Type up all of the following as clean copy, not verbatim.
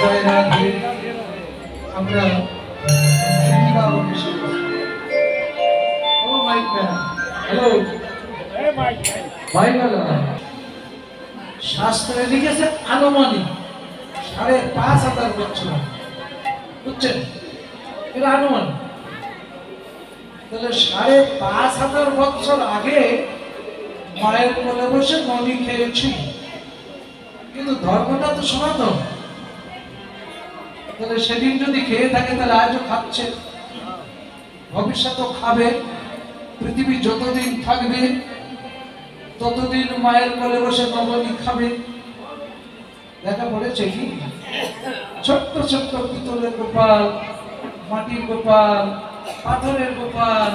জয় রাধে। আমরা ও mic man, hello ভাই, বলো। শাস্ত্রে লিখেছে আনুমানিক ৫,৫০০ বছর, বুঝছেন? এটা আনুমানিক। তাহলে ৫,৫০০ বছর আগে মায়ের কোলে বসে নদী খেয়েছি, কিন্তু ধর্মটা তো সনাতন। তাহলে সেদিন যদি খেয়ে থাকে তাহলে আজও খাচ্ছে, ভবিষ্যতেও খাবে। পৃথিবী যতদিন থাকবে ততদিন মায়ের কোলে বসে নবনী খাবে। দেখা পড়েছে কি? ছোট্ট ছোট্ট পিতলের গোপাল, মাটির গোপাল, পাথরের গোপাল,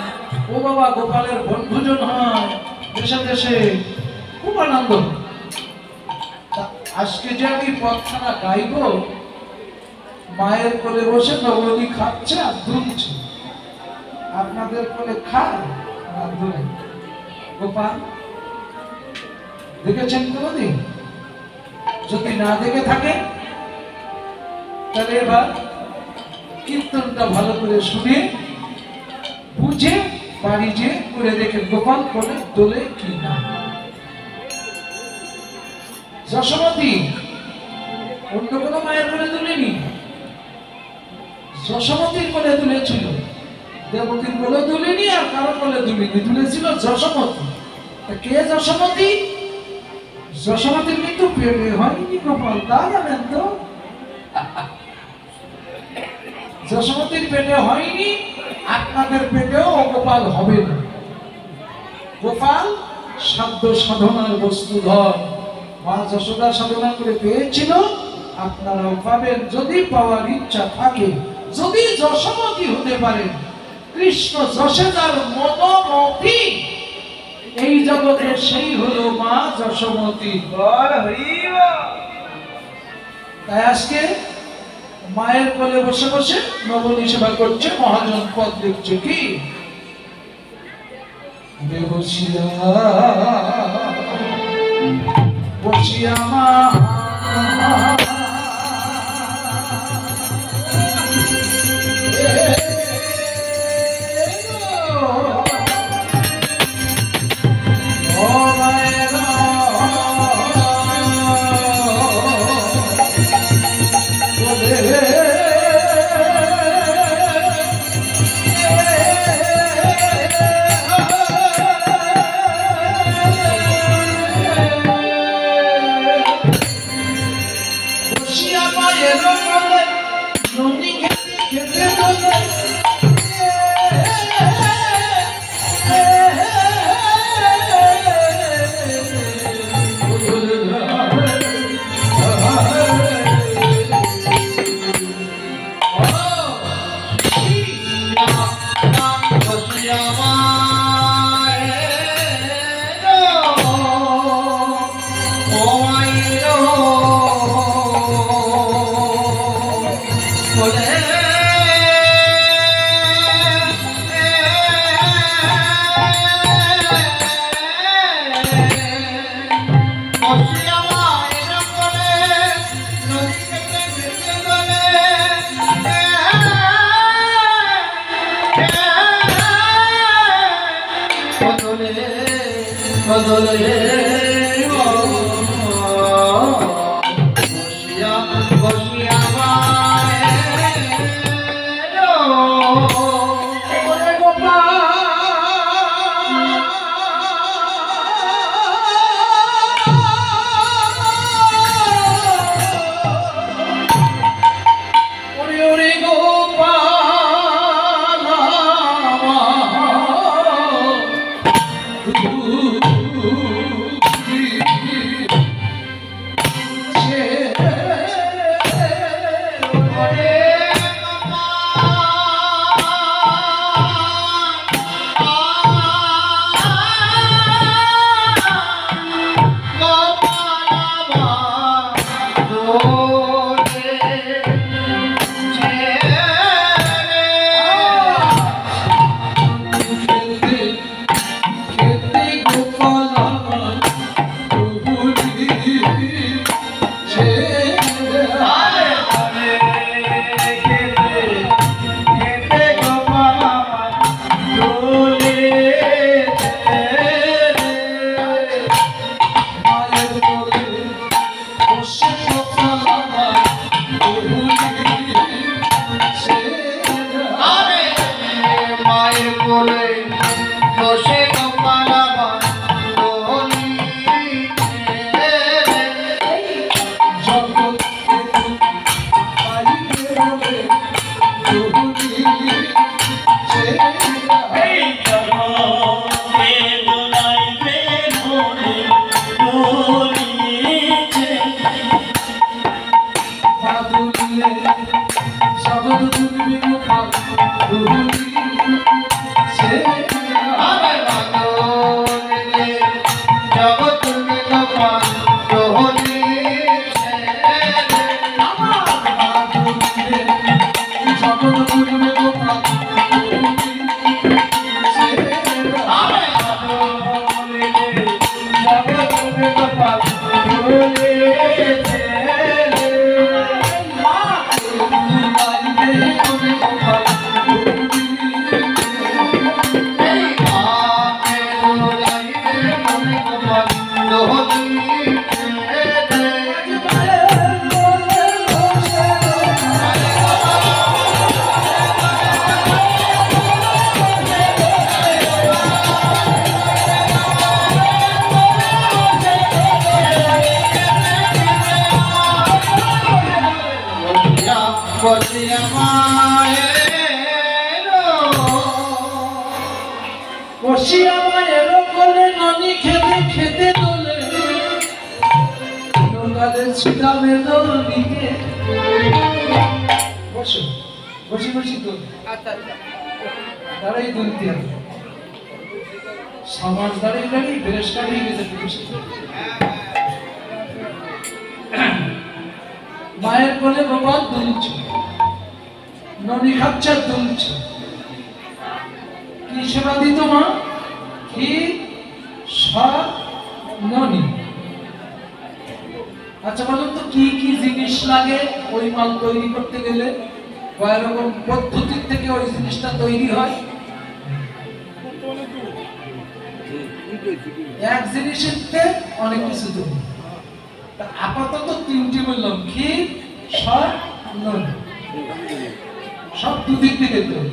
ও বাবা, গোপালের বনভোজন হয় দেশে দেশে, খুব আনন্দ। আজকে যে আমি পথখানা গাইব, মায়ের কোলে বসে নবনী খাচ্ছে আর দুলছে। আপনাদের কোলে খায় আর দুলে। গোপাল দেখেছেন কোনদিন? যদি না দেখে থাকে তাহলে এবার কীর্তনটা ভালো করে শুনে বুঝে বাড়ি যে করে দেখে গোপাল কোলে দোলে কি না। যশোমতী অন্য কোনো মায়ের কোলে তুলেনি, যশোমতীর কোলে তুলেছিল। দেবতীর কোলে তুলেনি, আর কারো কোলে তুলেনি, তুলেছিল যশোমতী। কে যশোমতী? যশোমতীর কিন্তু পেটে হয়নি গোপাল, তা জানেন তো? যশোমতীর পেটে হয়নি, আপনাদের পেটেও গোপাল হবে না। গোপাল সাধ্য সাধনার বস্তুধর। মা যশোদা সাধনা করে পেয়েছিল, আপনারাও পাবেন যদি পাওয়ার ইচ্ছা থাকে। যদি যশোমতী হতে পারেন, কৃষ্ণ যশে যার মনোমতি, এই জগতে সেই হলো মা যশোমতী। তাই আজকে মায়ের কোলে বসে বসে নবনী সেবা করছে, মহাজন পদ লিখছে কি? বসিয়া বসিয়া মা বাদুলে শব্দ তুলবে গোপাল দুলুলি সে আরে বাদলে জগৎ তুলবে গোপাল দুলুলি আমার বাদুলে শব্দ তুলবে গোপাল দুলুলি সে আরে বাদলে জগৎ তুলবে গোপাল দুলুলি বসিয়া মায়ের কোলে ননি খেতে খেতে দোলে নৌকালে ছিটামে দোলিকে বসো বসি বসি দোল দাঁড়াই দুলতে হবে সমাজ দাঁড়িয়ে দাঁড়িয়ে বেশ কাটিয়ে গেছে পুরুষে মায়ের কোলে গোপাল দুলছে ননি খাচ্ছে দুলছে কি সেবা দিত মা কি ননি আচ্ছা বলুন তো কি কি জিনিস লাগে ওই মাল তৈরি করতে গেলে কয় রকম পদ্ধতি থেকে ওই জিনিসটা তৈরি হয় এক জিনিসের অনেক কিছু তৈরি আপাতত তিনটি বললাম কি ননি সব দুদিক থেকে তৈরি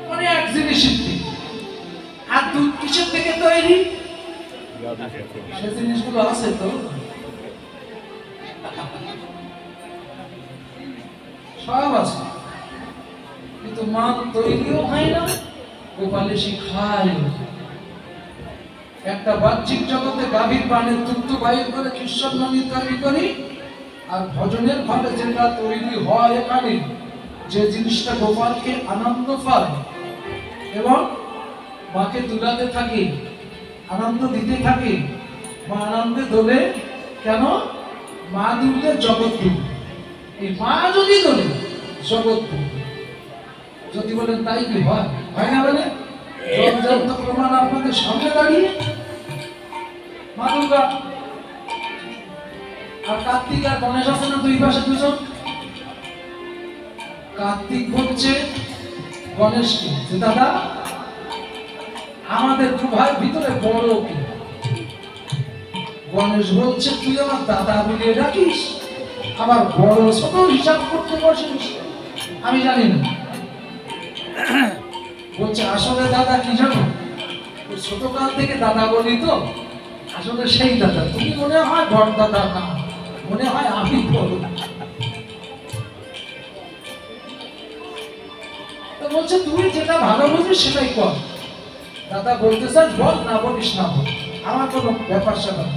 মানে এক জিনিসের থেকে আর দুধ কিসের থেকে তৈরি সে জিনিসগুলো আছে তো সব আছে কিন্তু মাল তৈরিও হয় না গোপালে সে খায় একটা বাহ্যিক জগতে গাভীর প্রাণের দুগ্ধ বাহির করে কৃষ্ণ নদী তৈরি করি আর ভজনের ফলে যেটা তৈরি হয় এখানে যে জিনিসটা গোপালকে আনন্দ পায় এবং মাকে দুলাতে থাকে আনন্দ দিতে থাকে মা আনন্দে দোলে কেন মা দুললে জগৎ দুলবে এই মা যদি দোলে জগৎ দুলবে যদি বলেন তাই কি হয় না বলে জগৎ প্রমাণ আপনাদের সামনে দাঁড়িয়ে মা দুর্গা আর কার্তিক আর গণেশ আছে না দুই পাশে দুজন কার্তিক বলছে গণেশকে যে দাদা আমাদের দু ভাই ভিতরে বড় কি গণেশ বলছে তুই আমার দাদা বলে ডাকিস আবার বড় ছোট হিসাব করতে বসিস আমি জানি না বলছে আসলে দাদা কি জানো ছোটকাল থেকে দাদা বলি তো আসলে সেই দাদা তুমি মনে হয় বড় দাদা না মনে হয় আমি বড় তো বলছে তুই যেটা ভালো বুঝিস সেটাই কর দাদা বলতে চাস বল না বলিস না বল আমার কোনো ব্যাপার স্যাপার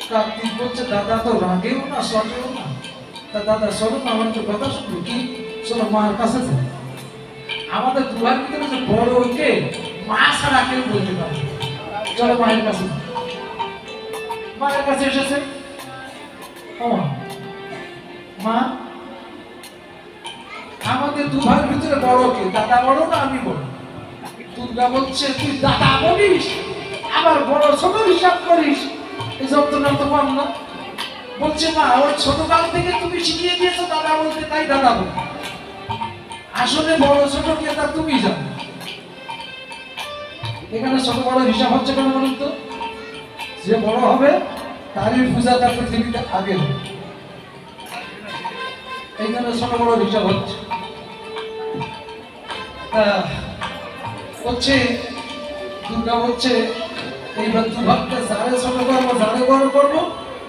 কার্তিক বলছে দাদা তো রাগেও না সটেও না তা দাদা শোনো না আমার তো কথা শুনবো কি চলো মার কাছে যাও আমাদের দুয়ার ভিতরে যে বড় ওকে মা ছাড়া কেউ বলতে পারে চলো মায়ের কাছে মায়ের কাছে এসেছে ও মা আমাদের দু ভাইয়ের ভিতরে বড় কে দাদা বড় না আমি বড় দুর্গা বলছে তুই দাদা বলিস আবার বড় ছোট হিসাব করিস এই যন্ত্রণা তো কম না বলছে মা ওই ছোটকাল থেকে তুমি শিখিয়ে দিয়েছো দাদা বলতে তাই দাদা বল আসলে বড় ছোট কে তা তুমি জানো এখানে ছোট বড় হিসাব হচ্ছে কেন বলুন তো যে বড় হবে তারই পূজাটা পৃথিবীতে আগে হবে এইখানে ছোট বড় হিসাব হচ্ছে হচ্ছে দুর্গা বলছে এইবার দুর্ভাগ্যে যারে ছোট করবো যারে বড় করবো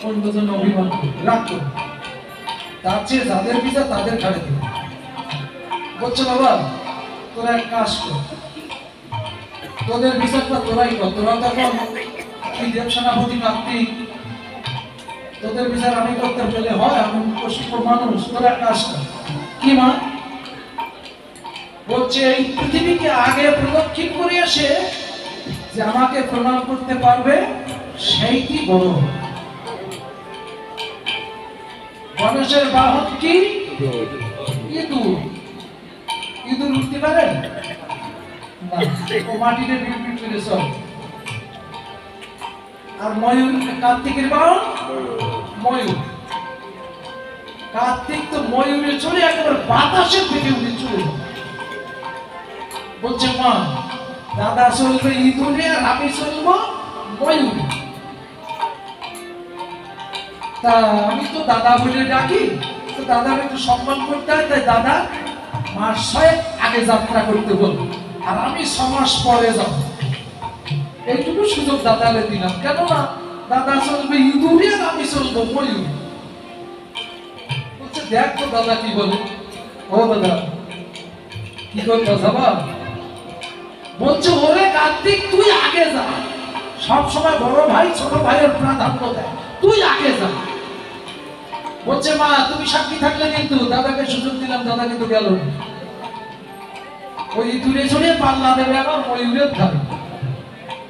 অন্য জন্য অভিমান রাগ করবো তার চেয়ে যাদের বিচার তাদের ঘাড়ে দেবে বলছে বাবা তোরা এক কাজ কর তোদের বিচারটা তোরাই কর তোরা তখন কি দেব সেনাপতি কার্তিক তোদের বিচার আমি করতে পেলে হয়? আমি প্রশিক্ষ মানুষ, তোরা কাজ কর। কি মা বলছে? এই পৃথিবীকে আগে প্রদক্ষিণ করে এসে যে আমাকে প্রণাম করতে পারবে সেইটি বড়। গণেশের বাহন কি? ইঁদুর। ইঁদুর উঠতে পারে না, ও মাটিতে বিড়বিড় করে চলে। আর ময়ূর, কার্তিকের বাহন ময়ূর। কার্তিক তো ময়ূরে চলে একেবারে বাতাসের থেকে উঠে চলে যায়। বলছে মা, দাদা চলবে ইঁদুরে আর আমি চলবো ময়ূরে। তা আমি তো দাদা বলে ডাকি, তো দাদার একটু সম্মান করতে হয়, তাই দাদা মাস 6 আগে যাত্রা করতে বল, আর আমি 6 মাস পরে যাব। এইটুকু সুযোগ দাদারে দিলাম, কেননা দাদা চলবে ইঁদুরে আর আমি চলবো ময়ূরে। বলছে দেখ তো দাদা কি বলে। ও দাদা কি করতে যাবা? বলছে ওরে কার্তিক তুই আগে যা, সব সময় বড় ভাই ছোট ভাইয়ের প্রাধান্য দেয়, তুই আগে যা। বলছে মা তুমি সাক্ষী থাকলে কিন্তু, দাদাকে সুযোগ দিলাম, দাদা কিন্তু গেল না। ওই দূরে চড়ে পাল্লা দেবে আবার ময়ূরের ধারে।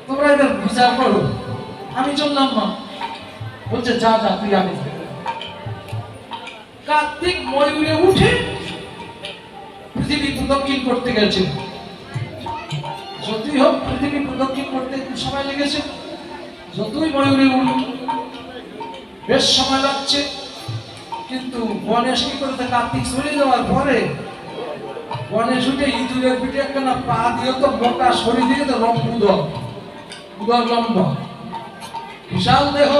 তোমরা এদের বিচার করো, আমি চললাম মা। বলছে যা যা তুই আগে যা। কার্তিক ময়ূরে উঠে পৃথিবী প্রদক্ষিণ করতে গেছে। যতই হোক পৃথিবী প্রদক্ষিণ করতে একটু সময় লেগেছে। যতই ময়ূরে উঠুন বেশ সময় লাগছে, কিন্তু গণেশ কি করতে, কার্তিক চলে যাওয়ার পরে গণেশ উঠে ইঁদুরের পিঠে একখানা পা দিয়ে তো মোটা শরীর দিয়ে তো উদর লম্বা বিশাল দেহ।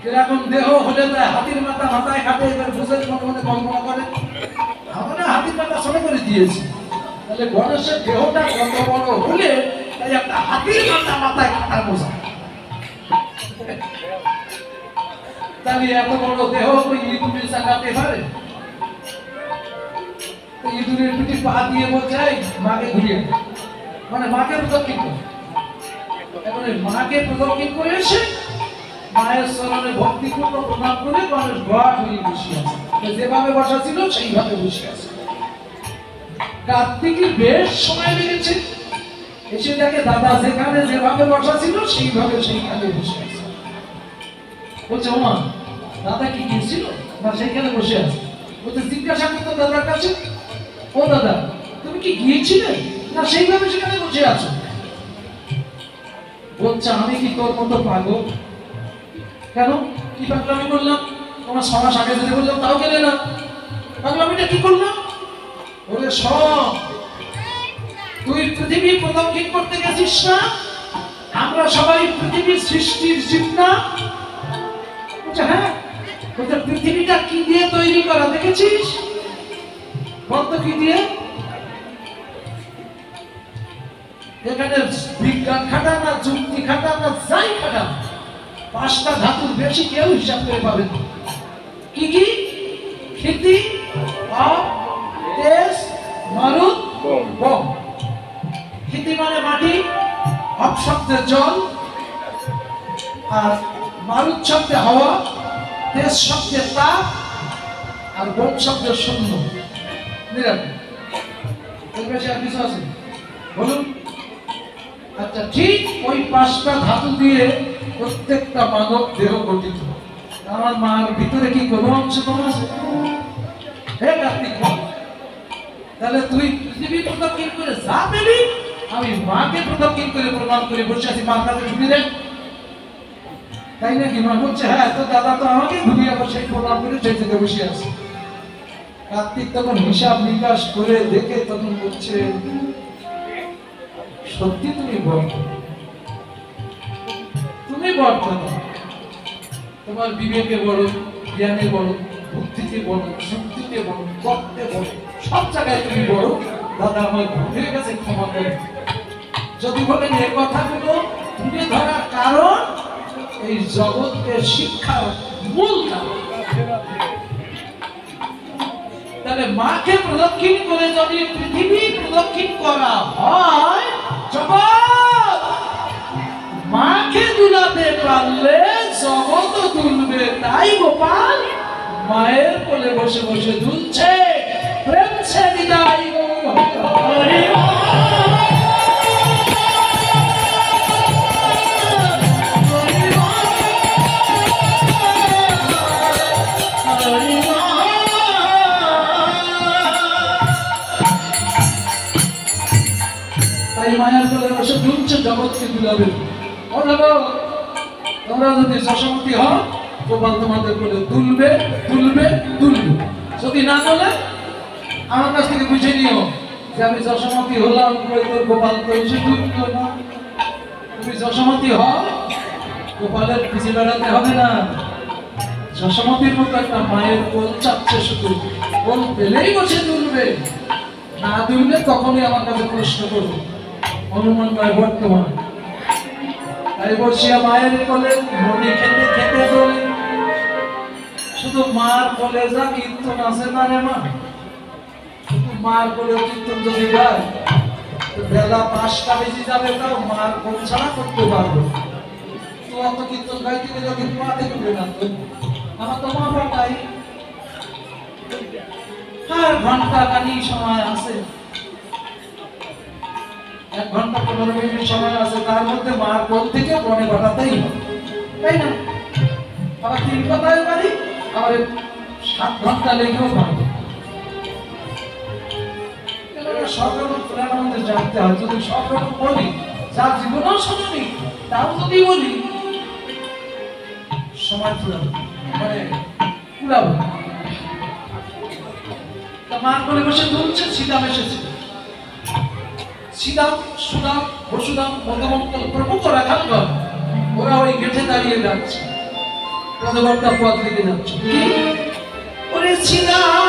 এরকম দেহ হলে হাতির মাথা মাথায় খাটে, এবার বুঝের মনে মনে কল্পনা করে আমরা হাতির মাথা ছোট করে দিয়েছি, তাহলে গণেশের দেহটা কত বড় হলে তাই একটা হাতির মাথা মাথায় খাটা বোঝা। তাহলে এত বড় দেহ ওই ইঁদুরে চাকাতে পারে? ইঁদুরের পিঠে পা দিয়ে বলছে মাকে ঘুরিয়ে, মানে মাকে প্রদক্ষিণ করে। এখন মাকে প্রদক্ষিণ করে এসে মায়ের চরণে ভক্তিপূর্ণ প্রণাম করে গণেশ ঘর হয়ে বসে আছে, যেভাবে বসা ছিল সেইভাবে বসে আছে। কার্তিকের বেশ সময় লেগেছে, এসে দেখে দাদা যেখানে যেভাবে বসা ছিল সেইভাবে সেইখানে বসে আছে। বলছে ওমা দাদা কি গিয়েছিল না সেইখানে বসে আছে? বলতে জিজ্ঞাসা করতো দাদার কাছে, ও দাদা তুমি কি গিয়েছিলে না সেইভাবে সেখানে বসে আছো? বলছে আমি কি তোর মতো পাগল? কেন কি পাগলামি করলাম? তোমার 6 মাস আগে যদি বললাম তাও গেলে না, পাগলামিটা কি করলাম? বলে সব তুই পৃথিবী প্রদক্ষিণ করতে গেছিস না, আমরা সবাই পৃথিবীর সৃষ্টির জীব না? বলছে হ্যাঁ। বলছে পৃথিবীটা কি দিয়ে তৈরি করা দেখেছিস? বলতো কি দিয়ে? এখানে বিজ্ঞান খাটা না যুক্তি খাটা না যাই খাটা, 5টা ধাতুর বেশি কেউ হিসাব করে পাবেন। কি কি? ক্ষিতি, আপ, তেজ, মারুত, বম। ক্ষিতি মানে মাটি, আপ শব্দে জল, আর মারুত শব্দে হাওয়া, তেজ শব্দে তাপ, আর বম শব্দে শূন্য। এর বেশি আর কিছু আছে বলুন? আচ্ছা ঠিক ওই 5টা ধাতু দিয়ে প্রত্যেকটা মানব দেহ গঠিত। আমার মার ভিতরে কি কোনো অংশ কম আছে? হে কার্তিক, তাহলে তুই পৃথিবী প্রদক্ষিণ করে যা পেলি, আমি মাকে প্রদক্ষিণ করে প্রণাম করে বসে আছি, মার কাছে ছুটি দেন। তাই নাকি? মা বলছে হ্যাঁ, তো দাদা তো আমাকে ঘুরিয়ে আবার সেই প্রণাম করে সেই থেকে বসে আছে। কার্তিক তখন হিসাব নিকাশ করে দেখে তখন বলছে সত্যি তুমি বর্ত, তুমি বর্ত না, তোমার বিবেকে বড়, জ্ঞানে বড়, বুদ্ধিতে বড়, শক্তিতে বড়, তত্ত্বে বড়, সব জায়গায় তুমি বড়। দাদা আমার ভুল কাছে ক্ষমা করে। যদি বলেন এই কথাগুলো তুলে ধরার কারণ এই জগৎকে শিক্ষার মূল কারণ। তাহলে মাকে প্রদক্ষিণ করে যদি পৃথিবী প্রদক্ষিণ করা হয়, জগৎ মাকে দুলাতে পারলে জগৎ দুলবে, তাই গোপাল মায়ের কোলে বসে বসে দুলছে। প্রেম সে বিদায় হরি মায়ের কোলে বসে দুলছে, জগৎকে দুলাবে। তোমরা যদি যশোমতী হও, গোপাল তোমাদের কোলে দুলবে দুলবে দুলবে। যদি না বলে আমার কাছ থেকে বুঝে নিও যে আমি যশোমতী হলাম, গোপাল তো এসে দুললো না। তুমি যশোমতী হও, গোপালের পিছিয়ে বেড়াতে হবে না। যশোমতীর মতো একটা মায়ের কোল চাচ্ছে, শুধু কোল পেলেই বসে দুলবে। না দুললে তখনই আমার কাছে প্রশ্ন করবে। হনুমান নয় বর্তমান। তাই বসিয়া মায়ের কোলে মনে খেতে খেতে দোলে। শুধু মার কোলে যা কীর্তন আছে না রে মা, শুধু মার কোলে কীর্তন যদি গায় বেলা 5টা বেজে যাবে, তাও মার কোল ছাড়া করতে পারবে। তো অত কীর্তন গাইতে গেলে কিন্তু মাতে করবে না। তো আমার তো মা বাবাই আর ঘন্টা খানি সময় আছে, 1 ঘন্টা 15 মিনিট সময় আছে, তার মধ্যে মার কোল থেকে বনে পাঠাতেই হবে, তাই না? আবার 3 কথায় পারি, আবার 7 ঘন্টা লেগেও পারবে। সবরকম প্ল্যান আমাদের জানতে হয়। যদি সবরকম বলি, যার জীবনেও শুনি, তাও যদি বলি সময় ফুরাবো, মানে ফুরাবো। তা মার কোলে বসে দুলছে, সীতাম এসেছে। সীতাম, সুদাম, বসুদাম, মধুমঙ্গল প্রমুখ রাখালগণ ওরা ওই গেটে দাঁড়িয়ে যাচ্ছে, পদবর্তা পথ লিখে যাচ্ছে। কি ওরে সীতাম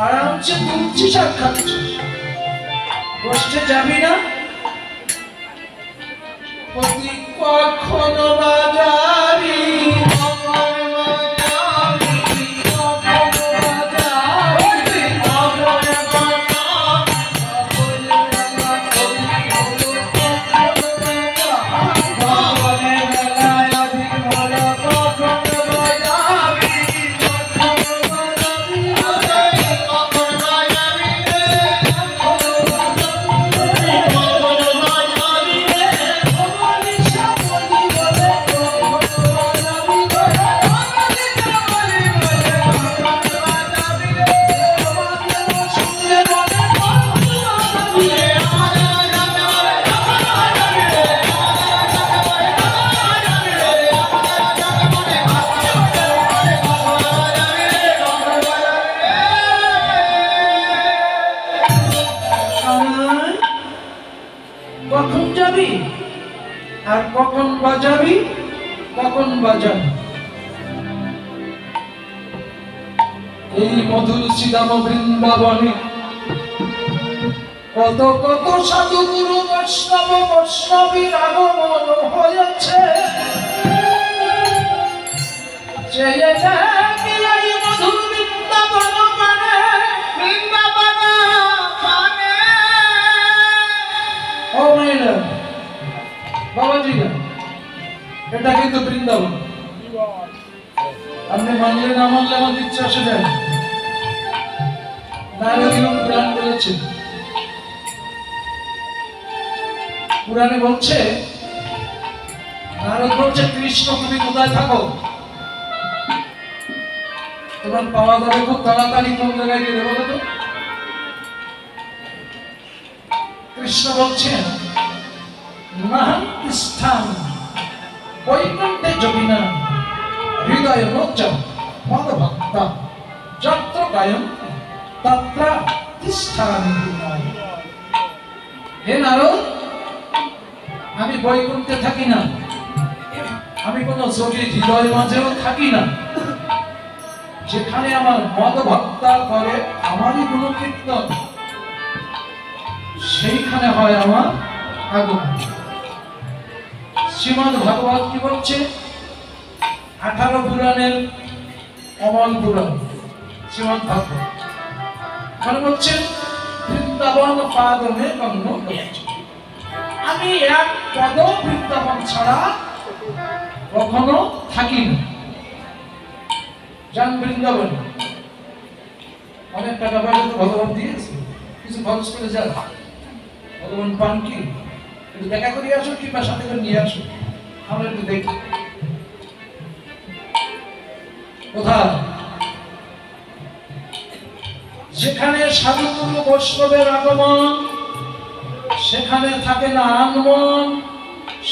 আরামসে তুলছি শাক খাচ্ছি, কষ্টে যাবি না? অতি কখন বাজাবি কখন যাবি আর কখন বাজাবি কখন বাজাবি এই মধুর শ্রীরাম বৃন্দাবনে কত কত সাধু গুরু বৈষ্ণব বৈষ্ণবীর আগমন হয়েছে যে এই মধুর বৃন্দাবন মানে ও মেয়েরা বাবাজি না এটা কিন্তু বৃন্দাবন আপনি মানলে না মানলে আমার ইচ্ছা আসে যায় নারদীয় পুরাণ বলেছে পুরাণে বলছে নারদ বলছে কৃষ্ণ তুমি কোথায় থাকো তোমার পাওয়া যাবে খুব তাড়াতাড়ি কোন জায়গায় গেলে বলো তো কৃষ্ণ বলছেন স্থান বৈকুণ্ঠে যোগিনা হৃদয় মোচম মদ ভক্তা যত্র গায়ন তত্র তিষ্ঠামি বিনায়। হে নারদ আমি বৈকুণ্ঠে থাকি না আমি কোন যোগীর হৃদয় মাঝেও থাকি না যেখানে আমার মদ ভক্তা করে আমারই গুণ কীর্তন সেইখানে হয় আমার আগমন। শ্রীমদ্ ভাগবত কি বলছে 18 পুরাণের অমল পুরাণ শ্রীমদ্ ভাগবত মানে বলছে বৃন্দাবন পাদমে গঙ্গ আমি এক পদ বৃন্দাবন ছাড়া কখনো থাকি না। যান বৃন্দাবন অনেক টাকা পয়সা তো ভগবান দিয়েছে কিছু খরচ করে যান ভগবান পান কি একটু দেখা করে আসো কিংবা সাথে করে নিয়ে আসো আমরা একটু দেখি কোথায় যেখানে সাধুগুরু বৈষ্ণবের আগমন সেখানে থাকে না আনমন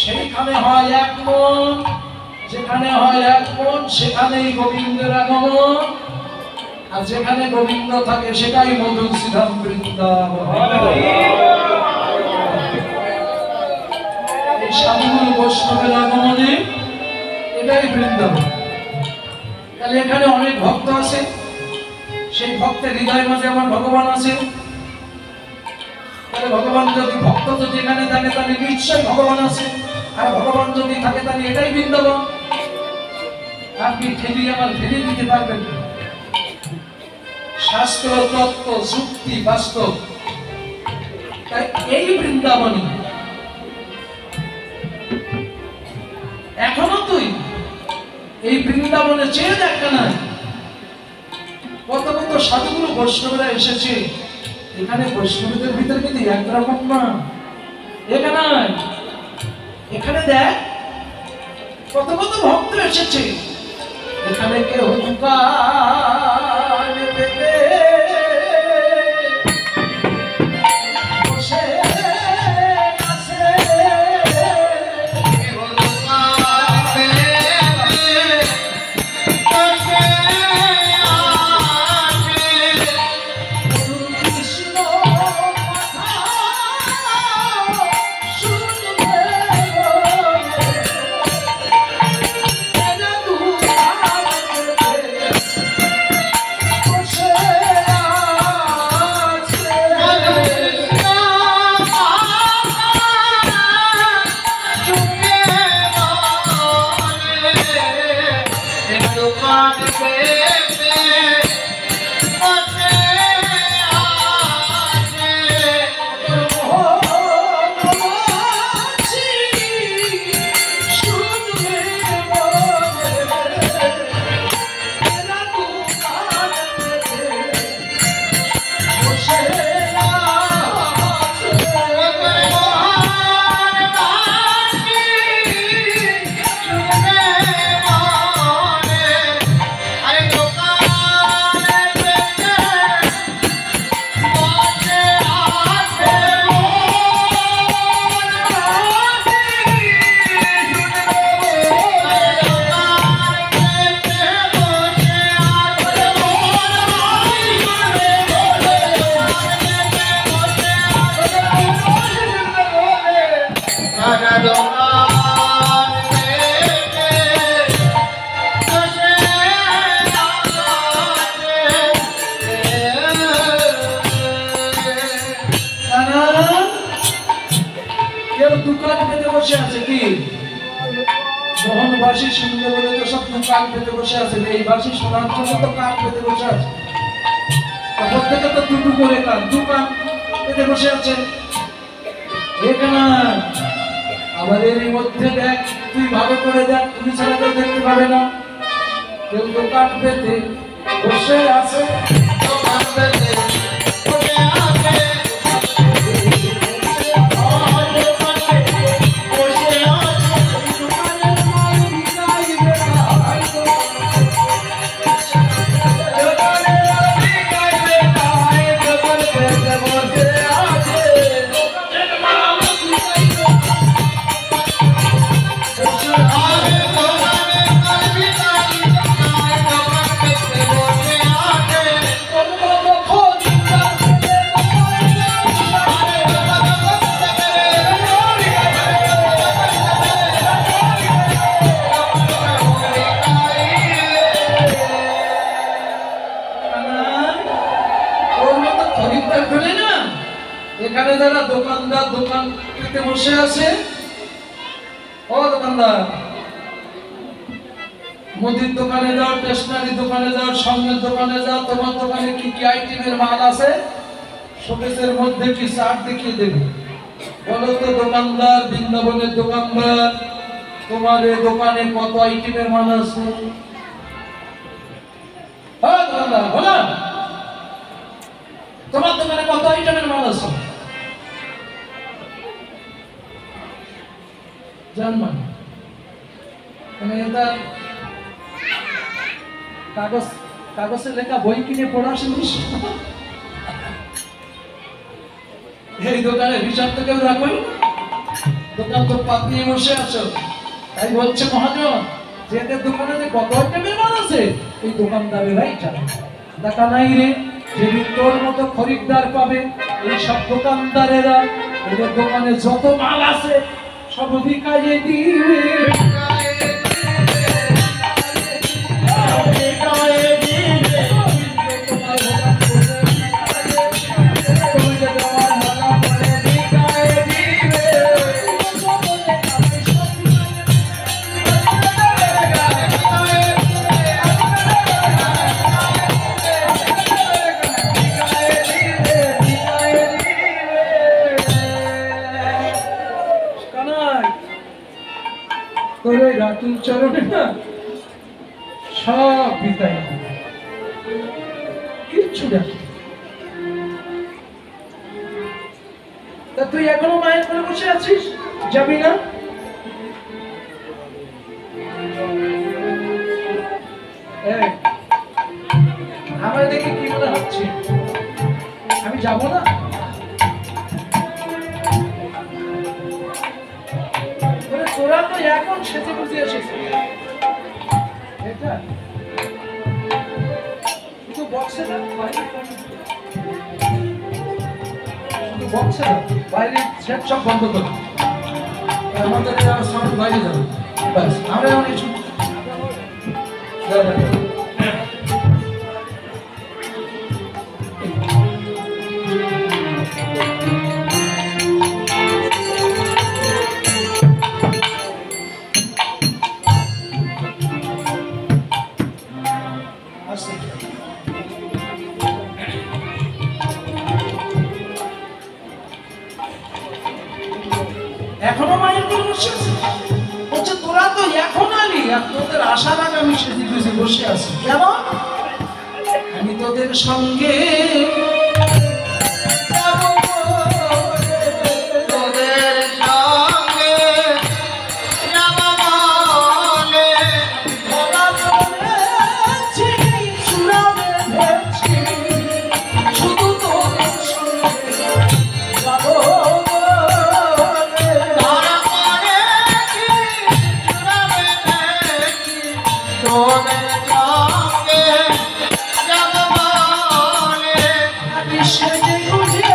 সেইখানে হয় এক মন যেখানে হয় এক মন সেখানেই গোবিন্দের আগমন আর যেখানে গোবিন্দ থাকে সেটাই মধুর শ্রীধাম বৃন্দাবন। এই সাধুগুরু বৈষ্ণবের আগমনে এটাই বৃন্দাবন। তাহলে এখানে অনেক ভক্ত আছে সেই ভক্তের হৃদয় মাঝে আমার ভগবান আছে তাহলে ভগবান যদি ভক্ত যদি এখানে থাকে তাহলে নিশ্চয়ই ভগবান আছে আর ভগবান যদি থাকে তাহলে এটাই বৃন্দাবন। আপনি ঠেলিয়ে আমার ফেলে দিতে পারবেন না। শাস্ত্র তত্ত্ব যুক্তি বাস্তব তাই এই বৃন্দাবনই এখনো তুই এই বৃন্দাবনে চেয়ে দেখ না কত কত সাধুগুরু বৈষ্ণবরা এসেছে এখানে বৈষ্ণবদের ভিতরে কিন্তু একরকম না এখানে এখানে দেখ কত কত ভক্ত এসেছে এখানে কেউ বসে দোকান পেতে বসে আছে কি মোহনবাসী শুনবে বলে তো সব দোকান পেতে বসে আছে, এই বাসী শোনার জন্য তো কান পেতে বসে আছে। প্রত্যেকে তো দুটো করে কান দোকান পেতে বসে আছে। এখানে আবার এর মধ্যে দেখ, তুই ভালো করে দেখ, তুমি ছাড়া কেউ দেখতে পাবে না। কেউ দোকান পেতে বসে আছে, দোকান পেতে বসে আছে। এখানে যারা দোকানদার দোকান পেতে বসে আছে, ও দোকানদার, মুদির দোকানে যাও, স্টেশনারি দোকানে যাও, স্বর্ণের দোকানে যাও, তোমার দোকানে কি কি আইটেমের মাল আছে শোকেসের মধ্যে কি চার্ট দেখিয়ে দেবে। বলো তো দোকানদার, বৃন্দাবনের দোকানদার, তোমার এই দোকানে কত আইটেমের মাল আছে? হ্যাঁ দোকানদার বলো, তোমার দোকানে কত আইটেমের মাল আছে? জানবেন এটা কাগজ, কাগজে লেখা বই কিনে পড়া শুনিস? এই দোকানের হিসাব তো কেউ রাখোই, দোকান তো পাতিয়ে বসে আছো। তাই বলছে মহাজন, যে এদের দোকানে যে কত আইটেমের মাল আছে এই দোকানদারেরাই জানে। দেখা নাই রে, যেদিন তোর মতো খরিদ্দার পাবে এই সব দোকানদারেরা এদের দোকানে যত মাল আছে সব বিকায়ে দিবে। রাতুল চরণে না সব বিদায়, কিচ্ছু দেখো। তা তুই এখনো মায়ের কোলে বসে আছিস, যাবি না? আমার দেখে কি মনে হচ্ছে আমি যাব না? তোরা তো এখন সেজে বুঝে এসেছিস, এটা শুধু বক্সে না, শুধু বক্সে না, বাইরে সেট সব বন্ধ করো। আমাদের সাউন্ড বাইরে যাবে, ব্যাস আমরা এমন কিছু আসতে এখনো মায়ের কোলে বসে আছে বলছে তোরা তো এখন আলি আর তোদের আসার আগে আমি সেদিকে বুঝে বসে আছি কেন আমি তোদের সঙ্গে তোদের সঙ্গে যাব বলে ওরা বলেছি, চূড়া বেঁধেছি, শুধু তোদের সঙ্গে যাব বলে। তারপরে কি চূড়াবে দেখি তোদের সঙ্গে যাব বলে আমি সেজে গুজে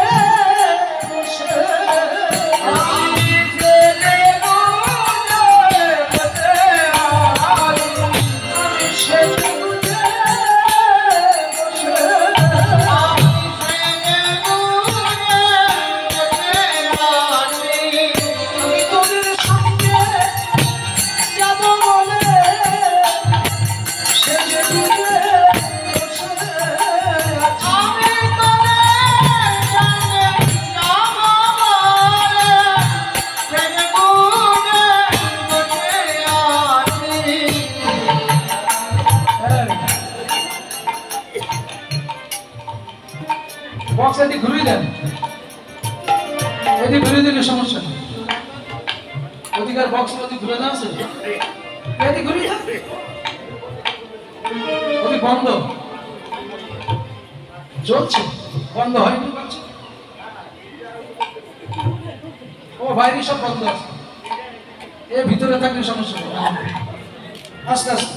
বসে আমি জেলে গুজে বসে আছি। আমি সেজে গুজে বসে আমি জেলে গুজে বসে আছি। আমি তোদের সঙ্গে যাব বলে সেজে গুজে বসে আছি। আমি তোদের সঙ্গে যাব বলে জেলে গুজে বসে আছি। বক্স এদিকে ঘুরিয়ে দেন এদিকে ঘুরিয়ে দিলে সমস্যা নেই অধিকার বক্স ওদিকে ঘুরে না আছে এদিকে ঘুরিয়ে দেন ওদিকে বন্ধ চলছে বন্ধ হয়নি বলছে ও বাইরে সব বন্ধ আছে এ ভিতরে থাকলে সমস্যা নেই আস্তে আস্তে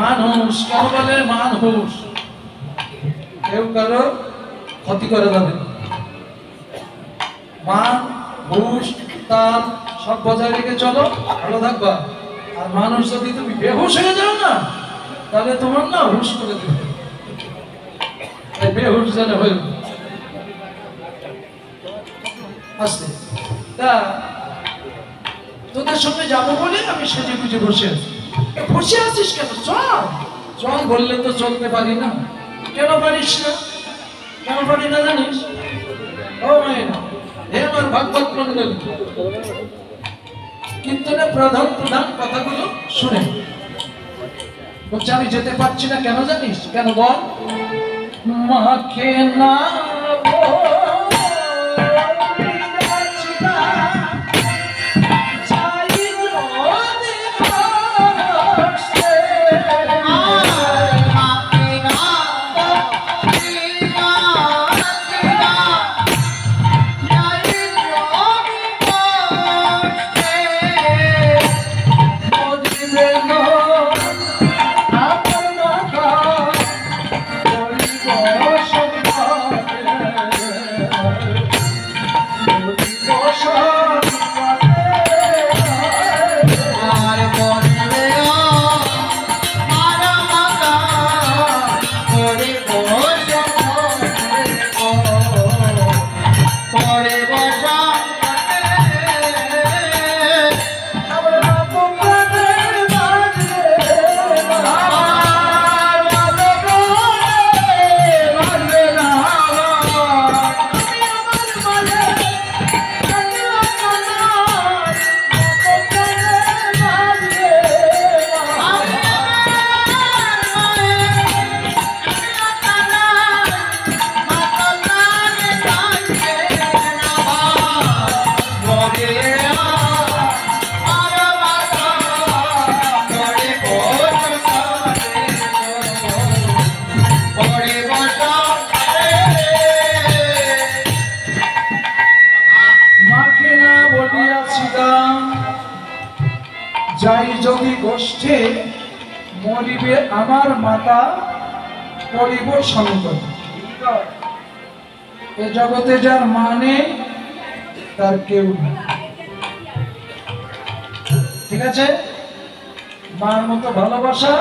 মানুষ কেন বলে মানুষ কেউ কারো ক্ষতি করে যাবে মান হুশ তাল সব বজায় রেখে চলো ভালো থাকবা আর মানুষ যদি তুমি বেহুশ হয়ে যাও না তাহলে তোমার না হুশ করে দেবে এই বেহুশ যেন হয়ে আসতে তা তোদের সঙ্গে যাবো বলে আমি সেজে গুজে বসে আছি বসে আছিস কেন চল চল বললে তো চলতে পারি না কেন পারিস না কেন পারি না জানিস ও মায়ের হে আমার ভাগবত মন্ডল কীর্তনে প্রধান প্রধান কথাগুলো শুনে বলছে আমি যেতে পারছি না কেন জানিস কেন বল মাকে না বলিয়াছি না, চাই যদি ভাসতে। যাই যদি গোষ্ঠে মরিবে আমার মাতা করিব সংকট এ জগতে যার মানে তার কেউ নেই ঠিক আছে মার মতো ভালোবাসা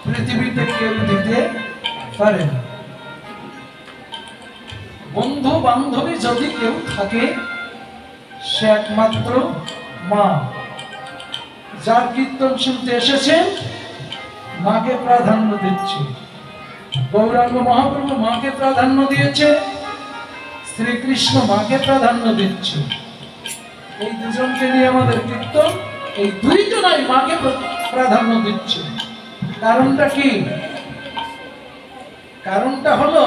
পৃথিবীতে কেউ দিতে পারে না বন্ধু বান্ধবী যদি কেউ থাকে সে একমাত্র মা যার কীর্তন শুনতে এসেছেন মাকে প্রাধান্য দিচ্ছে, গৌরাঙ্গ মহাপ্রভু মাকে প্রাধান্য দিয়েছে, শ্রীকৃষ্ণ মাকে প্রাধান্য দিচ্ছে। এই দুজনকে নিয়ে আমাদের কীর্তন, এই দুইজনাই মাকে প্রাধান্য দিচ্ছে। কারণটা কি? কারণটা হলো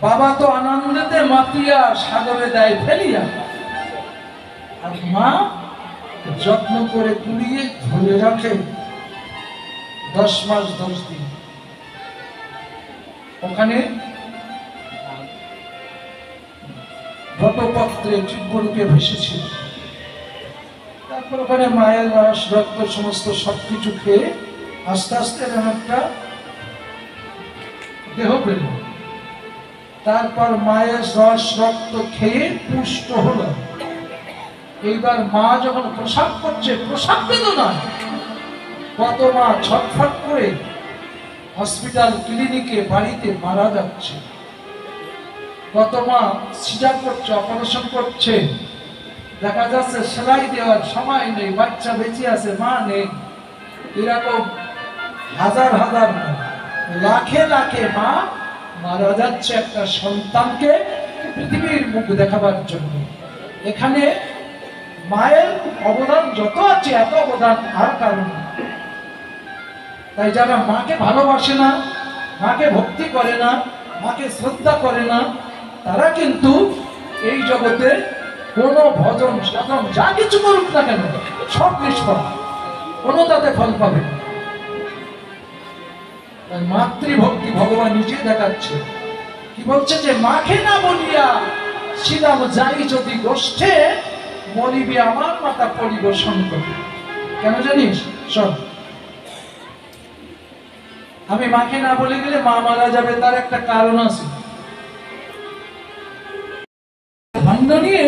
বাবা তো আনন্দেতে মাতিয়া সাগরে দেয় ফেলিয়া, আর মা যত্ন করে কুড়িয়ে ধরে রাখে 10 মাস 10 দিন। ওখানে ঘটপত্রে চিব্বরূপে ভেসেছিল। তারপর ওখানে মায়ের রস রক্ত সমস্ত সবকিছু খেয়ে আস্তে আস্তে এরকম একটা দেহ পেল। তারপর মায়ের রস রক্ত খেয়ে পুষ্ট হলো। এইবার মা যখন প্রসাব করছে, প্রসাব বেদনা, কত মা ছটফট করে হসপিটাল ক্লিনিকে বাড়িতে মারা যাচ্ছে, কত মা সিজার করছে, অপারেশন করছে, দেখা যাচ্ছে সেলাই দেওয়ার সময় নেই, বাচ্চা বেঁচে আছে, মা নেই। এরকম হাজার হাজার লাখে লাখে মা মারা যাচ্ছে একটা সন্তানকে পৃথিবীর মুখ দেখাবার জন্য। এখানে মায়ের অবদান যত আছে, এত অবদান আর কারণ। তাই যারা মাকে ভালোবাসে না, মাকে ভক্তি করে না, মাকে শ্রদ্ধা করে না, তারা কিন্তু এই জগতে কোনো ভজন সাধন যা কিছু করুক না কেন সব নিষ্ফল, কোনো তাতে ফল পাবে না। মাতৃভক্তি ভগবান নিজে দেখাচ্ছে। কি বলছে? যে মাকে না বলিয়া ছিলাম যাই যদি গোষ্ঠে, মরিবে আমার মাতা পরিবেশন করে। কেন জানিস? সব আমি মাকে না বলে গেলে মা মারা যাবে, তার একটা কারণ আছে। ভাণ্ড নিয়ে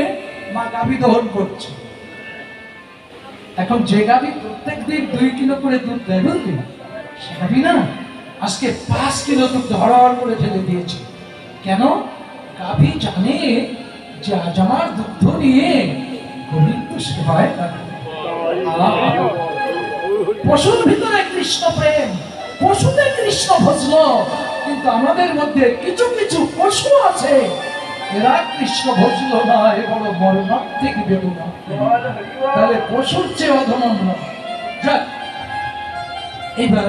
মা গাভী দহন করছে। এখন যে গাভী প্রত্যেক দিন 2 কিলো করে দুধ দেয়, বুঝলি, সে গাভী না আজকে 5 কিলো দুধ ধড়ার করে ফেলে দিয়েছে। কেন? গাভী জানে যে আজ আমার দুগ্ধ নিয়ে গোবিন্দ সেবায় লাগবে। পশুর ভিতরে কৃষ্ণ প্রেম, পশুতে কৃষ্ণ ভজন, কিন্তু আমাদের মধ্যে কিছু কিছু পশু আছে, এরা কৃষ্ণ ভজল না, এ বড় মর্মান্তিক বেদনা। তাহলে পশুর চেয়ে অধম নয়। যাক, এইবার